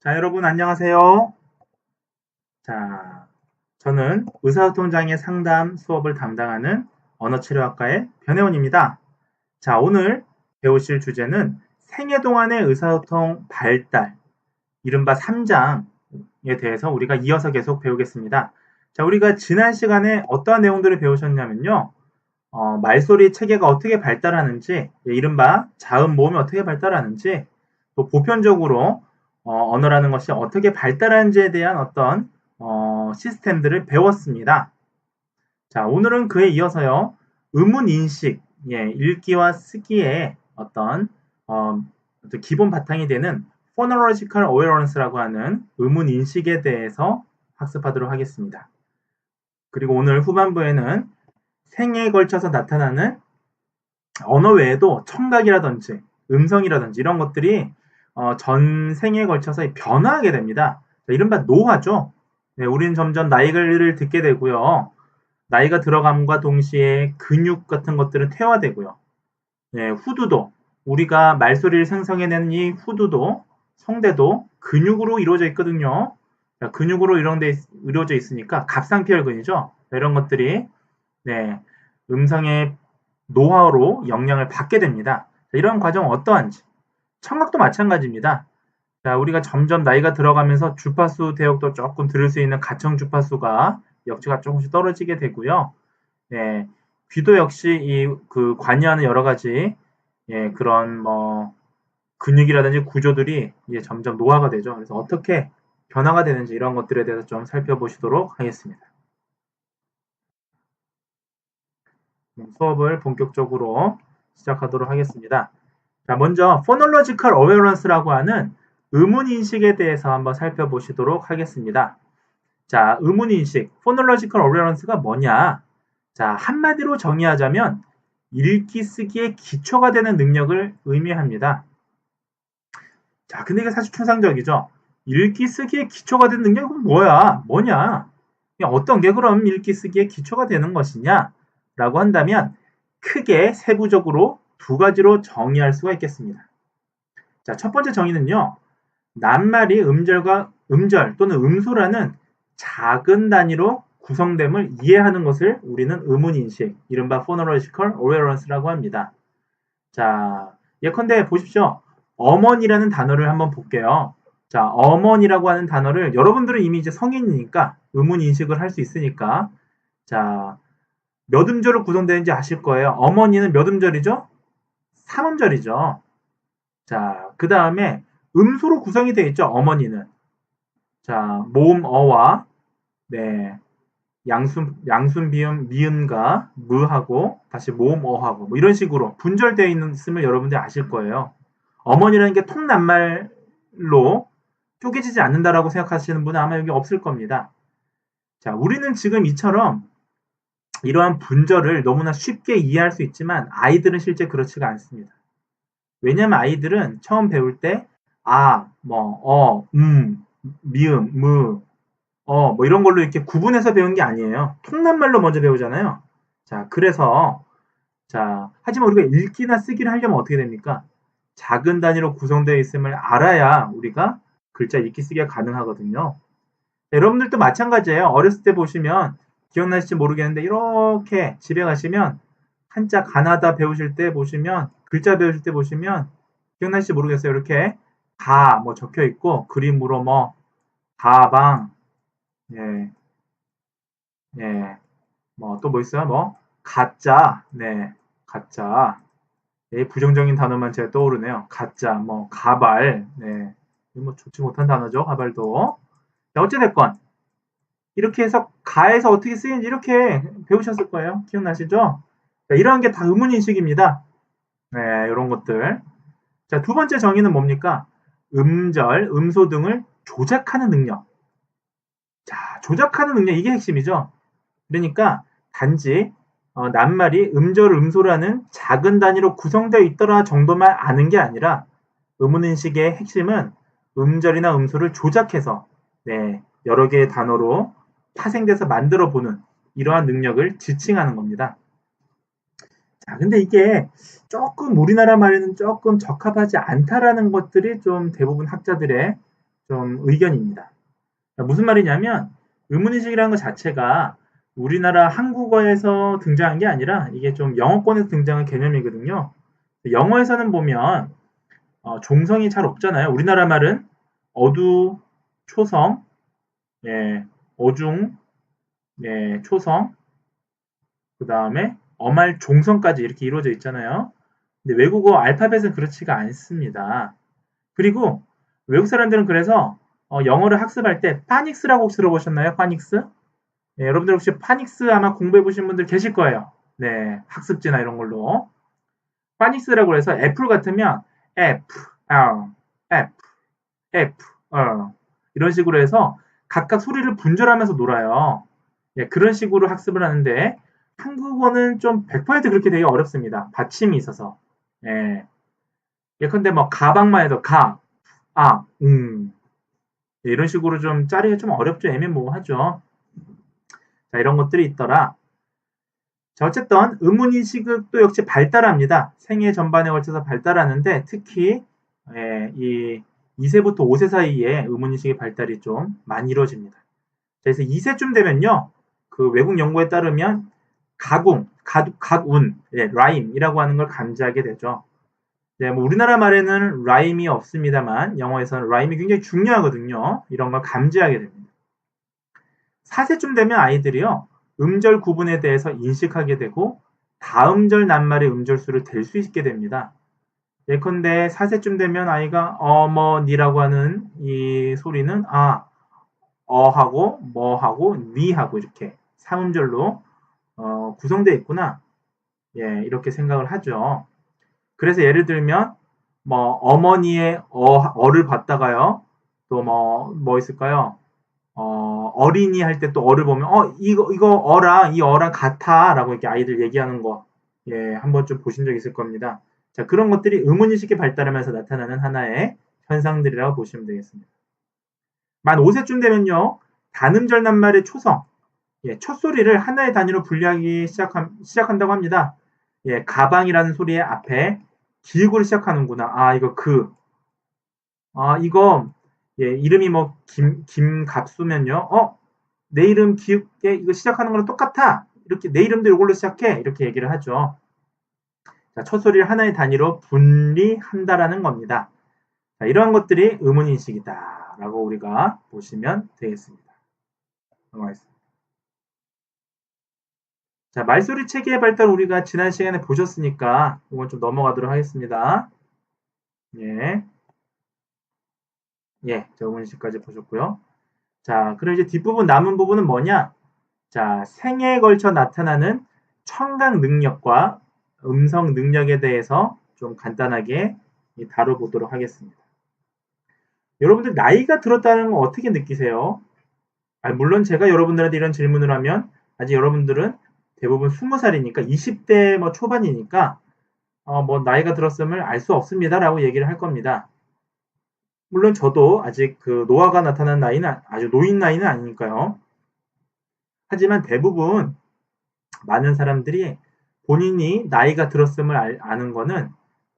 자, 여러분 안녕하세요. 자, 저는 의사소통장애 상담 수업을 담당하는 언어치료학과의 변혜원입니다. 자, 오늘 배우실 주제는 생애 동안의 의사소통 발달, 이른바 3장에 대해서 우리가 이어서 계속 배우겠습니다. 자, 우리가 지난 시간에 어떠한 내용들을 배우셨냐면요. 말소리 체계가 어떻게 발달하는지, 이른바 자음 모음이 어떻게 발달하는지, 또 보편적으로 언어라는 것이 어떻게 발달하는지에 대한 어떤 시스템들을 배웠습니다. 자, 오늘은 그에 이어서요. 의문 인식, 읽기와 쓰기의 어떤 기본 바탕이 되는 phonological awarenes스라고 하는 의문 인식에 대해서 학습하도록 하겠습니다. 그리고 오늘 후반부에는 생애에 걸쳐서 나타나는 언어 외에도 청각이라든지 음성이라든지 이런 것들이 전 생애에 걸쳐서 변화하게 됩니다. 이른바 노화죠. 네, 우리는 점점 나이를 듣게 되고요. 나이가 들어감과 동시에 근육 같은 것들은 퇴화되고요. 네, 후두도 우리가 말소리를 생성해내는 이 후두도 성대도 근육으로 이루어져 있거든요. 근육으로 이루어져 있으니까 갑상피혈근이죠. 이런 것들이 네, 음성의 노화로 영향을 받게 됩니다. 이런 과정은 어떠한지. 청각도 마찬가지입니다. 자, 우리가 점점 나이가 들어가면서 주파수 대역도 조금 들을 수 있는 가청 주파수가 역치가 조금씩 떨어지게 되고요. 네, 귀도 역시 관여하는 여러 가지 그런 근육이라든지 구조들이 이제 점점 노화가 되죠. 그래서 어떻게 변화가 되는지 이런 것들에 대해서 좀 살펴보시도록 하겠습니다. 수업을 본격적으로 시작하도록 하겠습니다. 자, 먼저 phonological awarenes스라고 하는 의문인식에 대해서 한번 살펴보시도록 하겠습니다. 자, 의문인식, phonological awareness가 뭐냐? 자, 한마디로 정의하자면 읽기 쓰기의 기초가 되는 능력을 의미합니다. 자, 근데 이게 사실 추상적이죠. 읽기 쓰기의 기초가 되는 능력은 뭐냐? 어떤 게 그럼 읽기 쓰기의 기초가 되는 것이냐? 라고 한다면 크게 세부적으로 두 가지로 정의할 수가 있겠습니다. 자, 첫 번째 정의는요. 낱말이 음절 또는 음소라는 작은 단위로 구성됨을 이해하는 것을 우리는 의문인식, 이른바 phonological awareness라고 합니다. 자, 예컨대 보십시오. 어머니라는 단어를 한번 볼게요. 자, 어머니라고 하는 단어를 여러분들은 이미 이제 성인이니까 의문인식을 할 수 있으니까 자, 몇 음절로 구성되는지 아실 거예요. 어머니는 몇 음절이죠? 3음절이죠. 자, 그 다음에 음소로 구성이 되어 있죠. 어머니는. 자, 모음 어와 네, 양순 비음 미음과 무하고 다시 모음 어하고 뭐 이런 식으로 분절되어 있음을 여러분들이 아실 거예요. 어머니라는 게 통낱말로 쪼개지지 않는다라고 생각하시는 분은 아마 여기 없을 겁니다. 자, 우리는 지금 이처럼 이러한 분절을 너무나 쉽게 이해할 수 있지만 아이들은 실제 그렇지가 않습니다. 왜냐하면 아이들은 처음 배울 때 미음, 뭐 이런 걸로 이렇게 구분해서 배운 게 아니에요. 통낱말로 먼저 배우잖아요. 자, 그래서 하지만 우리가 읽기나 쓰기를 하려면 어떻게 됩니까? 작은 단위로 구성되어 있음을 알아야 우리가 글자 읽기 쓰기가 가능하거든요. 여러분들도 마찬가지예요. 어렸을 때 보시면 기억나실지 모르겠는데 이렇게 집에 가시면 한자 가나다 배우실 때 보시면 글자 배우실 때 보시면 기억나실지 모르겠어요. 이렇게 뭐 적혀 있고 그림으로 뭐 가방 예, 예, 또 뭐 있어요? 가짜, 네, 가짜. 부정적인 단어만 제가 떠오르네요. 가짜, 가발, 네. 뭐 좋지 못한 단어죠, 가발도. 자, 어찌됐건. 이렇게 해서 가에서 어떻게 쓰이는지 이렇게 배우셨을 거예요. 기억나시죠? 자, 이러한 게 다 의문인식입니다. 네, 이런 것들. 자, 두 번째 정의는 뭡니까? 음절, 음소 등을 조작하는 능력. 자, 조작하는 능력, 이게 핵심이죠. 그러니까 단지 낱말이 음절, 음소라는 작은 단위로 구성되어 있더라 정도만 아는 게 아니라 의문인식의 핵심은 음절이나 음소를 조작해서 여러 개의 단어로 파생돼서 만들어 보는 이러한 능력을 지칭하는 겁니다. 자, 근데 이게 조금 우리나라 말에는 조금 적합하지 않다라는 것들이 좀 대부분 학자들의 좀 의견입니다. 무슨 말이냐면 의문의식이라는 것 자체가 우리나라 한국어에서 등장한 게 아니라 이게 좀 영어권에서 등장한 개념이거든요. 영어에서는 보면 종성이 잘 없잖아요. 우리나라 말은 어두, 초성, 예, 어중, 예, 초성, 그 다음에 어말 종성까지 이렇게 이루어져 있잖아요. 근데 외국어 알파벳은 그렇지가 않습니다. 그리고 외국 사람들은 그래서 영어를 학습할 때 파닉스라고 혹시 들어보셨나요? 파닉스? 네, 여러분들 혹시 파닉스 아마 공부해 보신 분들 계실 거예요. 네, 학습지나 이런 걸로. 파닉스라고 해서 애플 같으면 F, R, F, F, R 이런 식으로 해서 각각 소리를 분절하면서 놀아요. 예, 그런 식으로 학습을 하는데 한국어는 좀 100% 그렇게 되게 어렵습니다. 받침이 있어서. 예. 예컨대 뭐 가방만 해도 가, 아, 예, 이런 식으로 좀 짜리가 좀 어렵죠. 애매모호하죠. 자, 이런 것들이 있더라. 자, 어쨌든 의문인식도 역시 발달합니다. 생애 전반에 걸쳐서 발달하는데 특히 이 2세부터 5세 사이에 의문인식의 발달이 좀 많이 이루어집니다. 그래서 2세쯤 되면요. 그 외국 연구에 따르면 각운, 예, 라임이라고 하는 걸 감지하게 되죠. 네, 뭐 우리나라 말에는 라임이 없습니다만 영어에서는 라임이 굉장히 중요하거든요. 이런 걸 감지하게 됩니다. 4세쯤 되면 아이들이요. 음절 구분에 대해서 인식하게 되고 다음절 낱말의 음절수를 댈 수 있게 됩니다. 예컨대 4세쯤 되면 아이가 어머니라고 하는 이 소리는 어하고 뭐하고 니하고 이렇게 3음절로 구성되어 있구나. 예, 이렇게 생각을 하죠. 그래서 예를 들면 뭐 어머니의 어를 봤다가요. 또 뭐 있을까요? 어린이 할 때 또 어를 보면 이거 어랑 이 어랑 같아라고 이렇게 아이들 얘기하는 거 예, 한번 좀 보신 적 있을 겁니다. 자, 그런 것들이 의문의식이 발달하면서 나타나는 하나의 현상들이라고 보시면 되겠습니다. 만 5세쯤 되면요. 단음절 낱말의 초성, 예, 첫 소리를 하나의 단위로 분리하기 시작한다고 합니다. 예, 가방이라는 소리의 앞에 기역으로 시작하는구나. 이거 예, 이름이 뭐 김갑수면요. 내 이름 기억에 이거 시작하는 거랑 똑같아. 이렇게 내 이름도 이걸로 시작해. 이렇게 얘기를 하죠. 자, 첫 소리를 하나의 단위로 분리한다라는 겁니다. 자, 이러한 것들이 의문인식이다라고 우리가 보시면 되겠습니다. 넘어가겠습니다. 자, 말소리 체계의 발달 우리가 지난 시간에 보셨으니까 이건 좀 넘어가도록 하겠습니다. 예. 예, 자, 의문인식까지 보셨고요. 자, 그럼 이제 뒷부분 남은 부분은 뭐냐? 자, 생애에 걸쳐 나타나는 청각 능력과 음성 능력에 대해서 좀 간단하게 다뤄보도록 하겠습니다. 여러분들 나이가 들었다는 거 어떻게 느끼세요? 물론 제가 여러분들한테 이런 질문을 하면 아직 여러분들은 대부분 20살이니까 20대 뭐 초반이니까 뭐 나이가 들었음을 알 수 없습니다라고 얘기를 할 겁니다. 물론 저도 아직 그 노화가 나타난 나이는 아주 노인 나이는 아니니까요. 하지만 대부분 많은 사람들이 본인이 나이가 들었음을 아는 거는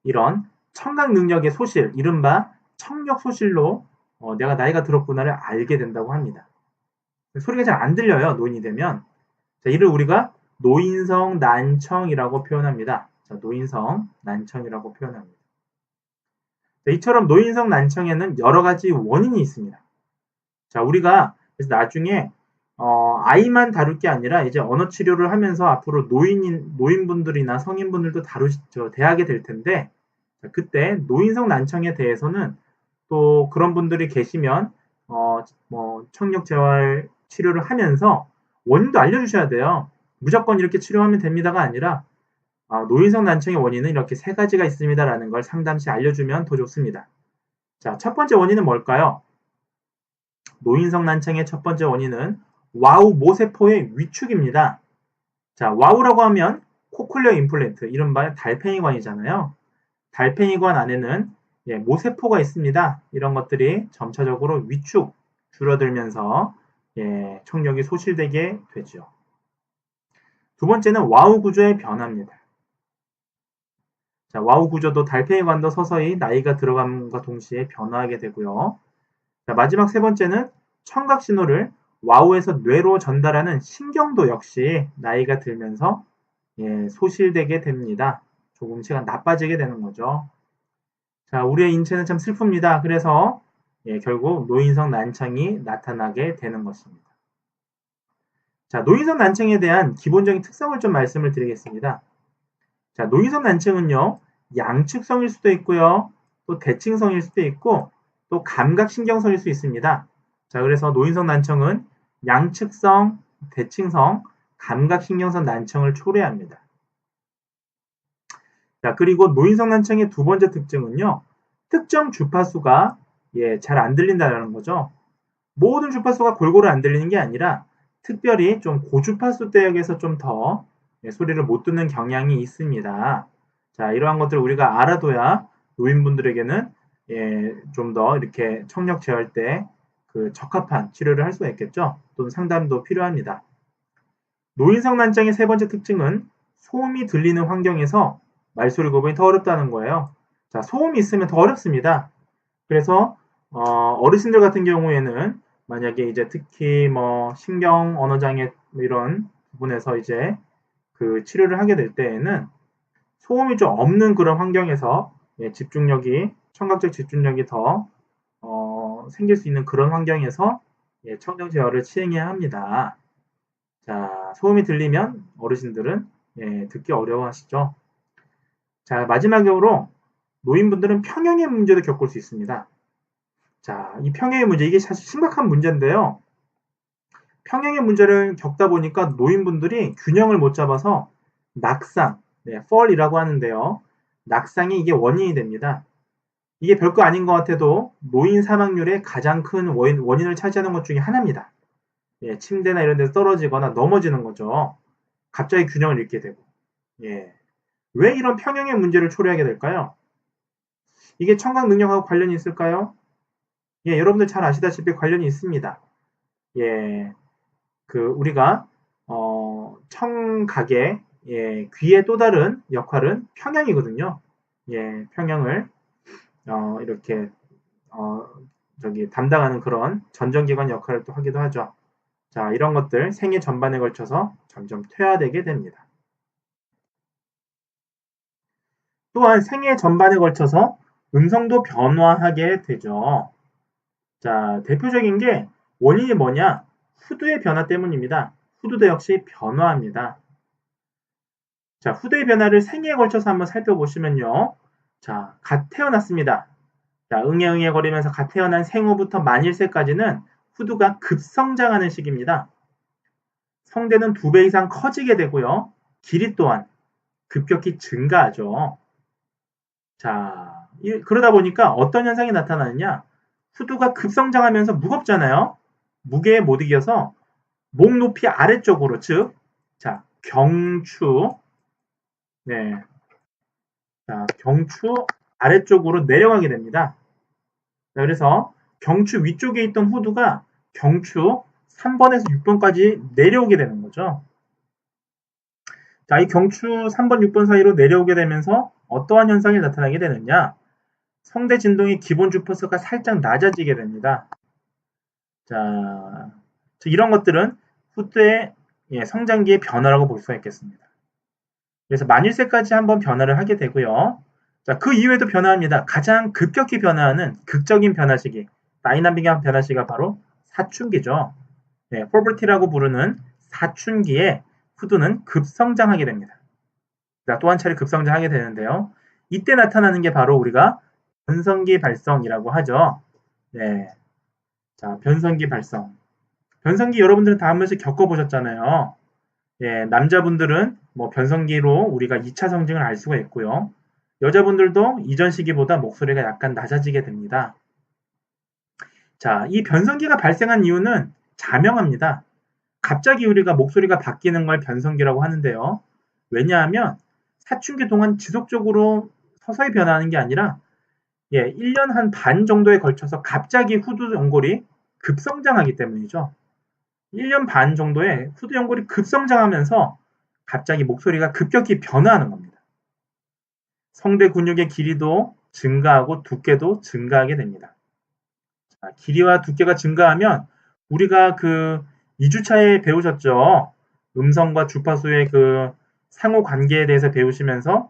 이런 청각 능력의 소실, 이른바 청력 소실로 내가 나이가 들었구나를 알게 된다고 합니다. 소리가 잘 안 들려요, 노인이 되면. 자, 이를 우리가 노인성 난청이라고 표현합니다. 자, 노인성 난청이라고 표현합니다. 자, 이처럼 노인성 난청에는 여러 가지 원인이 있습니다. 자, 우리가 그래서 나중에 아이만 다룰 게 아니라 이제 언어 치료를 하면서 앞으로 노인분들이나 성인분들도 대하게 될 텐데, 자, 그때 노인성 난청에 대해서는 또 그런 분들이 계시면 뭐 청력 재활 치료를 하면서 원인도 알려주셔야 돼요. 무조건 이렇게 치료하면 됩니다가 아니라 노인성 난청의 원인은 이렇게 3가지가 있습니다라는 걸 상담시 알려주면 더 좋습니다. 자, 첫 번째 원인은 뭘까요? 노인성 난청의 첫 번째 원인은 와우 모세포의 위축입니다. 자, 와우라고 하면 코클리어 임플란트, 이른바 달팽이관이잖아요. 달팽이관 안에는 모세포가 있습니다. 이런 것들이 점차적으로 위축, 줄어들면서 청력이 소실되게 되죠. 두 번째는 와우 구조의 변화입니다. 자, 와우 구조도 달팽이관도 서서히 나이가 들어감과 동시에 변화하게 되고요. 자, 마지막 세 번째는 청각 신호를 와우에서 뇌로 전달하는 신경도 역시 나이가 들면서 소실되게 됩니다. 조금씩 나빠지게 되는 거죠. 자, 우리의 인체는 참 슬픕니다. 그래서 결국 노인성 난청이 나타나게 되는 것입니다. 자, 노인성 난청에 대한 기본적인 특성을 좀 말씀을 드리겠습니다. 자, 노인성 난청은요, 양측성일 수도 있고요, 또 대칭성일 수도 있고, 또 감각신경성일 수 있습니다. 자, 그래서 노인성 난청은 양측성, 대칭성, 감각신경성 난청을 초래합니다. 자, 그리고 노인성 난청의 두 번째 특징은요, 특정 주파수가 잘 안 들린다는 거죠. 모든 주파수가 골고루 안 들리는 게 아니라 특별히 좀 고주파수 대역에서 좀 더 소리를 못 듣는 경향이 있습니다. 자, 이러한 것들을 우리가 알아둬야 노인분들에게는 좀 더 이렇게 청력 제어할 때 그 적합한 치료를 할 수가 있겠죠. 또는 상담도 필요합니다. 노인성 난청의 세 번째 특징은 소음이 들리는 환경에서 말소리 구분이 더 어렵다는 거예요. 자, 소음이 있으면 더 어렵습니다. 그래서 어르신들 같은 경우에는 만약에 이제 특히 뭐 신경 언어 장애 이런 부분에서 이제 그 치료를 하게 될 때에는 소음이 좀 없는 그런 환경에서 집중력이 청각적 집중력이 더 생길 수 있는 그런 환경에서 청정 제어를 시행해야 합니다. 자, 소음이 들리면 어르신들은 듣기 어려워하시죠. 자, 마지막으로 노인분들은 평형의 문제도 겪을 수 있습니다. 자, 이 평형의 문제, 이게 사실 심각한 문제인데요. 평형의 문제를 겪다 보니까 노인분들이 균형을 못 잡아서 낙상, fall이라고 하는데요. 낙상이 이게 원인이 됩니다. 이게 별거 아닌 것 같아도 노인 사망률의 가장 큰 원인을 차지하는 것 중에 하나입니다. 침대나 이런 데서 떨어지거나 넘어지는 거죠. 갑자기 균형을 잃게 되고. 왜 이런 평형의 문제를 초래하게 될까요? 이게 청각 능력하고 관련이 있을까요? 여러분들 잘 아시다시피 관련이 있습니다. 우리가 청각의 귀의 또 다른 역할은 평형이거든요. 평형을 이렇게 담당하는 그런 전정기관 역할을 또 하기도 하죠. 자, 이런 것들 생애 전반에 걸쳐서 점점 퇴화되게 됩니다. 또한 생애 전반에 걸쳐서 음성도 변화하게 되죠. 자, 대표적인 게 원인이 뭐냐? 후두의 변화 때문입니다. 후두도 역시 변화합니다. 자, 후두의 변화를 생애에 걸쳐서 한번 살펴보시면요. 자, 갓 태어났습니다. 자, 응애응애거리면서 갓 태어난 생후부터 만일세까지는 후두가 급성장하는 시기입니다. 성대는 2배 이상 커지게 되고요. 길이 또한 급격히 증가하죠. 자, 그러다 보니까 어떤 현상이 나타나느냐? 후두가 급성장하면서 무겁잖아요. 무게에 못 이겨서 목 높이 아래쪽으로, 즉, 자, 경추, 경추 아래쪽으로 내려가게 됩니다. 자, 그래서 경추 위쪽에 있던 후두가 경추 3번에서 6번까지 내려오게 되는 거죠. 자, 이 경추 3번, 6번 사이로 내려오게 되면서 어떠한 현상이 나타나게 되느냐? 성대 진동의 기본 주파수가 살짝 낮아지게 됩니다. 자, 이런 것들은 후두의 성장기의 변화라고 볼 수가 있겠습니다. 그래서 만일세까지 한번 변화를 하게 되고요. 자, 그 이후에도 변화합니다. 가장 급격히 변화하는 극적인 변화 시기, 다이나믹한 변화 시기가 바로 사춘기죠. 포버티라고 부르는 사춘기에 후두는 급성장하게 됩니다. 자, 또 한 차례 급성장하게 되는데요. 이때 나타나는 게 바로 우리가 변성기 발성이라고 하죠. 자, 변성기 발성. 변성기 여러분들은 다 한 번씩 겪어보셨잖아요. 남자분들은 뭐 변성기로 우리가 2차 성징을 알 수가 있고요. 여자분들도 이전 시기보다 목소리가 약간 낮아지게 됩니다. 자, 이 변성기가 발생한 이유는 자명합니다. 갑자기 우리가 목소리가 바뀌는 걸 변성기라고 하는데요. 왜냐하면 사춘기 동안 지속적으로 서서히 변하는 게 아니라 1년 한 반 정도에 걸쳐서 갑자기 후두 연골이 급성장하기 때문이죠. 1년 반 정도에 후두 연골이 급성장하면서 갑자기 목소리가 급격히 변화하는 겁니다. 성대 근육의 길이도 증가하고 두께도 증가하게 됩니다. 길이와 두께가 증가하면 우리가 그 2주차에 배우셨죠. 음성과 주파수의 그 상호 관계에 대해서 배우시면서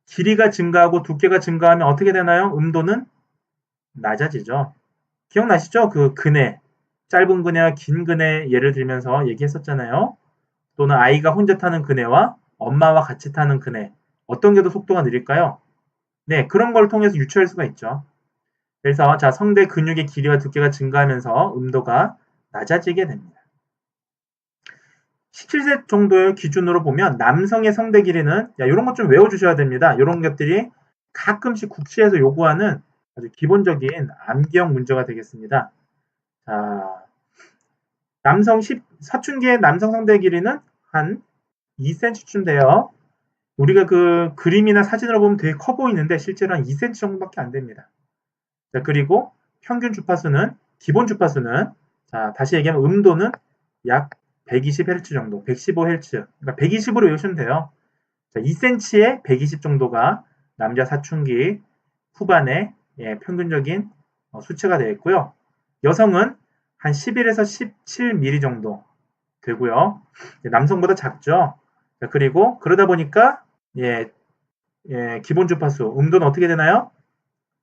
길이가 증가하고 두께가 증가하면 어떻게 되나요? 음도는 낮아지죠. 기억나시죠? 그 그네, 짧은 그네와 긴 그네 예를 들면서 얘기했었잖아요. 또는 아이가 혼자 타는 그네와 엄마와 같이 타는 그네, 어떤 게 더 속도가 느릴까요? 네, 그런 걸 통해서 유추할 수가 있죠. 그래서 자, 성대 근육의 길이와 두께가 증가하면서 음도가 낮아지게 됩니다. 17세 정도의 기준으로 보면 남성의 성대 길이는 이런 것 좀 외워주셔야 됩니다. 이런 것들이 가끔씩 국시에서 요구하는 아주 기본적인 암기형 문제가 되겠습니다. 자, 사춘기의 남성 성대 길이는 한 2cm쯤 돼요. 우리가 그 그림이나 사진으로 보면 되게 커 보이는데 실제로 한 2cm 정도밖에 안 됩니다. 자, 그리고 평균 주파수는, 기본 주파수는, 자, 다시 얘기하면 음도는 약 120Hz 정도, 115Hz. 그러니까 120으로 외우시면 돼요. 자, 2cm에 120 정도가 남자 사춘기 후반의 평균적인 수치가 되겠고요. 여성은 한 11에서 17mm 정도 되고요. 남성보다 작죠. 자, 그리고 그러다 보니까 기본 주파수, 음도는 어떻게 되나요?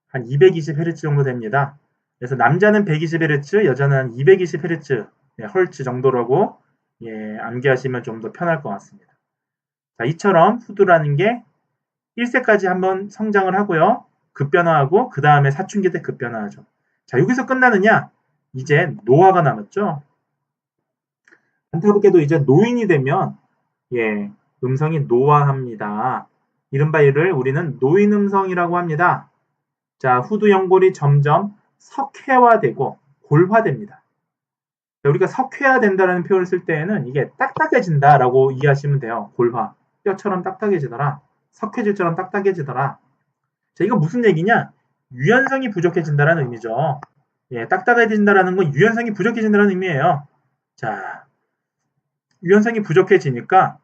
한 220Hz 정도 됩니다. 그래서 남자는 120Hz, 여자는 한 220Hz, 헐츠 정도라고 암기하시면 좀 더 편할 것 같습니다. 자, 이처럼 후두라는 게 1세까지 한번 성장을 하고요. 급변화하고 그 다음에 사춘기 때 급변화하죠. 자, 여기서 끝나느냐? 이제 노화가 남았죠. 안타깝게도 이제 노인이 되면 음성이 노화합니다. 이른바 이를 우리는 노인 음성이라고 합니다. 자, 후두 연골이 점점 석회화되고 골화됩니다. 우리가 석회화된다라는 표현을 쓸 때에는 이게 딱딱해진다라고 이해하시면 돼요. 골화. 뼈처럼 딱딱해지더라. 석회질처럼 딱딱해지더라. 자, 이거 무슨 얘기냐? 유연성이 부족해진다라는 의미죠. 딱딱해진다라는 건 유연성이 부족해진다는 의미예요. 자, 유연성이 부족해지니까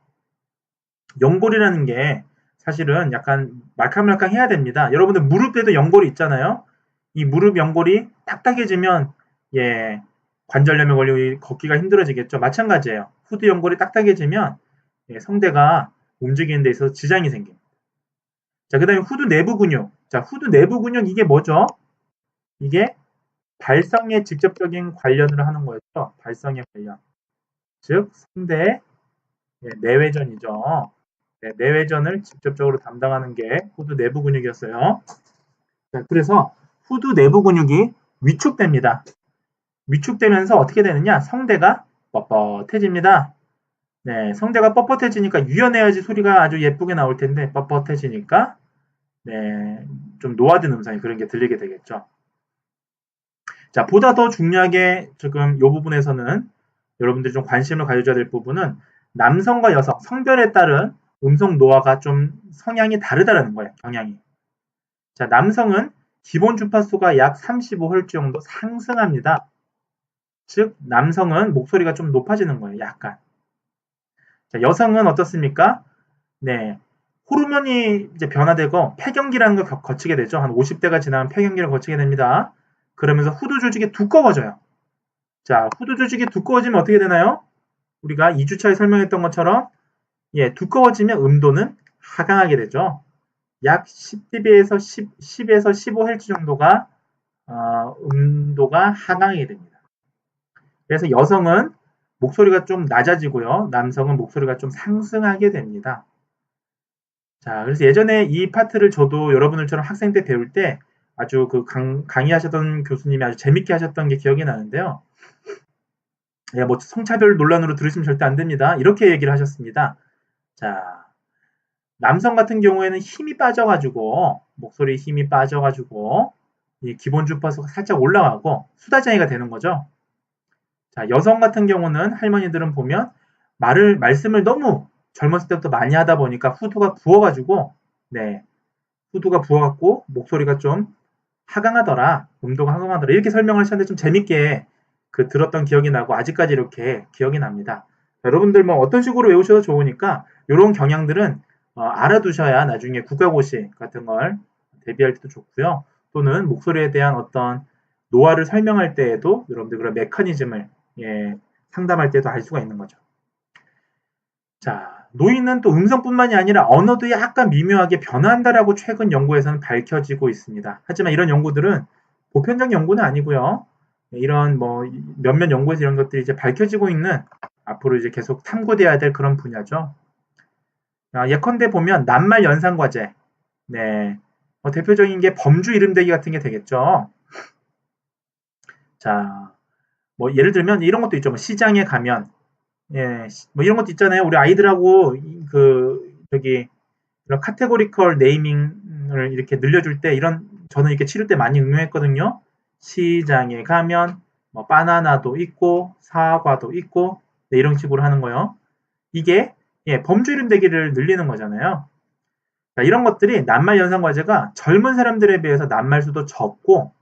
연골이라는 게 사실은 약간 말캉말캉 해야 됩니다. 여러분들 무릎에도 연골이 있잖아요. 이 무릎 연골이 딱딱해지면 관절염에 걸리고 걷기가 힘들어지겠죠. 마찬가지예요. 후두 연골이 딱딱해지면 성대가 움직이는 데 있어서 지장이 생깁니다. 자, 그 다음에 후두 내부 근육. 자, 후두 내부 근육 이게 뭐죠? 이게 발성에 직접적인 관련을 하는 거였죠. 발성의 관련. 즉, 성대의 내외전이죠. 내외전을 직접적으로 담당하는 게 후두 내부 근육이었어요. 자, 그래서 후두 내부 근육이 위축됩니다. 위축되면서 어떻게 되느냐? 성대가 뻣뻣해집니다. 네, 성대가 뻣뻣해지니까 유연해야지 소리가 아주 예쁘게 나올 텐데 뻣뻣해지니까 좀 노화된 음성이 그런 게 들리게 되겠죠. 자, 보다 더 중요하게 지금 이 부분에서는 여러분들이 좀 관심을 가져줘야 될 부분은 남성과 여성, 성별에 따른 음성 노화가 좀 성향이 다르다는 거예요. 경향이. 자, 남성은 기본 주파수가 약 35Hz 정도 상승합니다. 즉, 남성은 목소리가 좀 높아지는 거예요. 약간. 자, 여성은 어떻습니까? 네. 호르몬이 이제 변화되고 폐경기라는 걸 거치게 되죠. 한 50대가 지나면 폐경기를 거치게 됩니다. 그러면서 후두 조직이 두꺼워져요. 자, 후두 조직이 두꺼워지면 어떻게 되나요? 우리가 2주차에 설명했던 것처럼 두꺼워지면 음도는 하강하게 되죠. 약 10dB에서 10에서 15Hz 정도가 음도가 하강하게 됩니다. 그래서 여성은 목소리가 좀 낮아지고요. 남성은 목소리가 좀 상승하게 됩니다. 자, 그래서 예전에 이 파트를 저도 여러분들처럼 학생 때 배울 때 아주 그 강의하셨던 교수님이 아주 재밌게 하셨던 게 기억이 나는데요. 뭐 성차별 논란으로 들으시면 절대 안 됩니다. 이렇게 얘기를 하셨습니다. 자, 남성 같은 경우에는 힘이 빠져가지고 목소리에 힘이 빠져가지고 이 기본 주파수가 살짝 올라가고 수다쟁이가 되는 거죠. 자, 여성 같은 경우는 할머니들은 보면 말씀을 너무 젊었을 때부터 많이 하다 보니까 후두가 부어가지고 후두가 부어갖고 목소리가 좀 하강하더라, 음도가 하강하더라 이렇게 설명을 하셨는데 좀 재밌게 들었던 기억이 나고 아직까지 이렇게 기억이 납니다. 여러분들 뭐 어떤 식으로 외우셔도 좋으니까 이런 경향들은 알아두셔야 나중에 국가고시 같은 걸 대비할 때도 좋고요. 또는 목소리에 대한 어떤 노화를 설명할 때에도 여러분들 그런 메커니즘을 상담할 때도 알 수가 있는 거죠. 자, 노인은 또 음성뿐만이 아니라 언어도 약간 미묘하게 변화한다라고 최근 연구에서는 밝혀지고 있습니다. 하지만 이런 연구들은 보편적 연구는 아니고요. 이런 몇몇 연구에서 이런 것들이 이제 밝혀지고 있는 앞으로 이제 계속 탐구돼야 될 그런 분야죠. 예컨대 보면 낱말 연상과제. 네. 대표적인 게 범주 이름대기 같은 게 되겠죠. 자, 예를 들면 이런 것도 있죠. 시장에 가면 이런 것도 있잖아요. 우리 아이들하고 이런 카테고리컬 네이밍을 이렇게 늘려줄 때 저는 이렇게 치를 때 많이 응용했거든요. 시장에 가면 바나나도 있고 사과도 있고 이런 식으로 하는 거요. 이게 범주 이름 대기를 늘리는 거잖아요. 자, 이런 것들이 낱말 연상 과제가 젊은 사람들에 비해서 낱말 수도 적고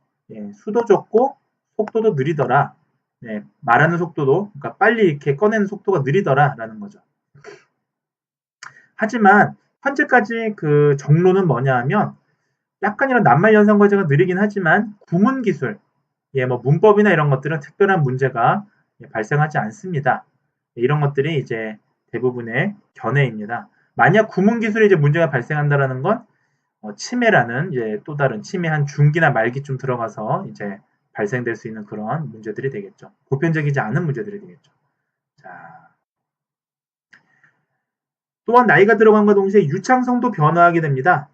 수도 적고 속도도 느리더라. 말하는 속도도 그러니까 빨리 이렇게 꺼내는 속도가 느리더라라는 거죠. 하지만 현재까지 그 정론은 뭐냐 하면 약간 이런 낱말 연상 과제가 느리긴 하지만 구문 기술, 문법이나 이런 것들은 특별한 문제가 발생하지 않습니다. 이런 것들이 이제 대부분의 견해입니다. 만약 구문 기술에 이제 문제가 발생한다라는 건 치매라는 이제 또 다른 치매 한 중기나 말기쯤 들어가서 이제 발생될 수 있는 그런 문제들이 되겠죠. 보편적이지 않은 문제들이 되겠죠. 자, 또한 나이가 들어간과 동시에 유창성도 변화하게 됩니다.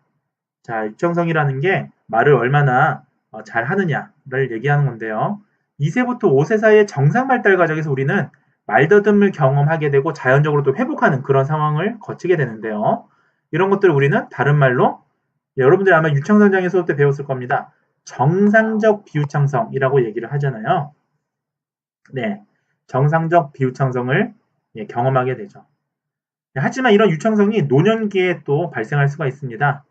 자, 유창성이라는 게 말을 얼마나 잘 하느냐를 얘기하는 건데요. 2세부터 5세 사이의 정상 발달 과정에서 우리는 말더듬을 경험하게 되고 자연적으로 또 회복하는 그런 상황을 거치게 되는데요. 이런 것들을 우리는 다른 말로 여러분들 아마 유창성장애 수업 때 배웠을 겁니다. 정상적 비유창성이라고 얘기를 하잖아요. 네, 정상적 비유창성을 경험하게 되죠. 하지만 이런 유창성이 노년기에 또 발생할 수가 있습니다.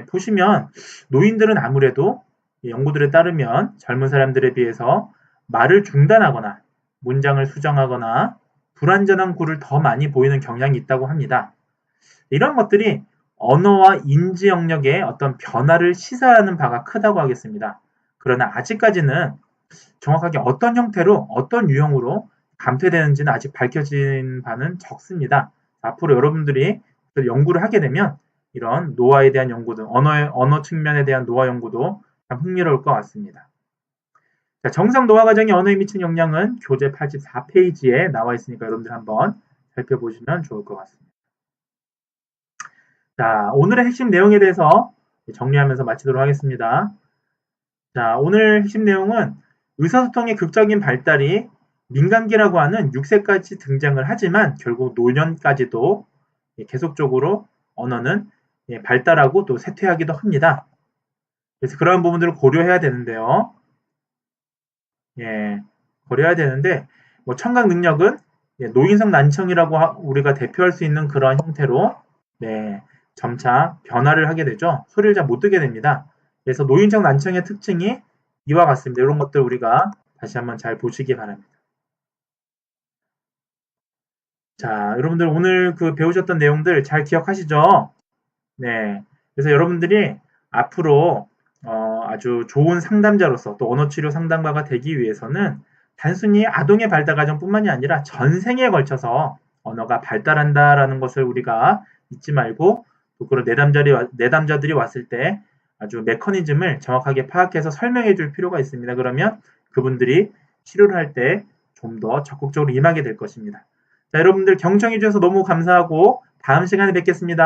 보시면 노인들은 아무래도 연구들에 따르면 젊은 사람들에 비해서 말을 중단하거나 문장을 수정하거나 불완전한 구를 더 많이 보이는 경향이 있다고 합니다. 이런 것들이 언어와 인지 영역의 어떤 변화를 시사하는 바가 크다고 하겠습니다. 그러나 아직까지는 정확하게 어떤 형태로 어떤 유형으로 감퇴되는지는 아직 밝혀진 바는 적습니다. 앞으로 여러분들이 연구를 하게 되면 이런 노화에 대한 연구도 언어 측면에 대한 노화 연구도 참 흥미로울 것 같습니다. 자, 정상 노화 과정이 언어에 미친 영향은 교재 84페이지에 나와 있으니까 여러분들 한번 살펴보시면 좋을 것 같습니다. 자, 오늘의 핵심 내용에 대해서 정리하면서 마치도록 하겠습니다. 자, 오늘 핵심 내용은 의사소통의 극적인 발달이 민간기라고 하는 6세까지 등장을 하지만 결국 노년까지도 계속적으로 언어는 발달하고 또 쇠퇴하기도 합니다. 그래서 그러한 부분들을 고려해야 되는데요. 고려해야 되는데 청각 능력은 노인성 난청이라고 우리가 대표할 수 있는 그런 형태로 점차 변화를 하게 되죠. 소리를 잘 못 듣게 됩니다. 그래서 노인성 난청의 특징이 이와 같습니다. 이런 것들 우리가 다시 한번 잘 보시기 바랍니다. 자, 여러분들 오늘 배우셨던 내용들 잘 기억하시죠? 네. 그래서 여러분들이 앞으로 아주 좋은 상담자로서 또 언어치료 상담가가 되기 위해서는 단순히 아동의 발달 과정뿐만이 아니라 전생에 걸쳐서 언어가 발달한다라는 것을 우리가 잊지 말고 또 그런 내담자들이 왔을 때 아주 메커니즘을 정확하게 파악해서 설명해 줄 필요가 있습니다. 그러면 그분들이 치료를 할 때 좀 더 적극적으로 임하게 될 것입니다. 자, 여러분들 경청해 주셔서 너무 감사하고 다음 시간에 뵙겠습니다.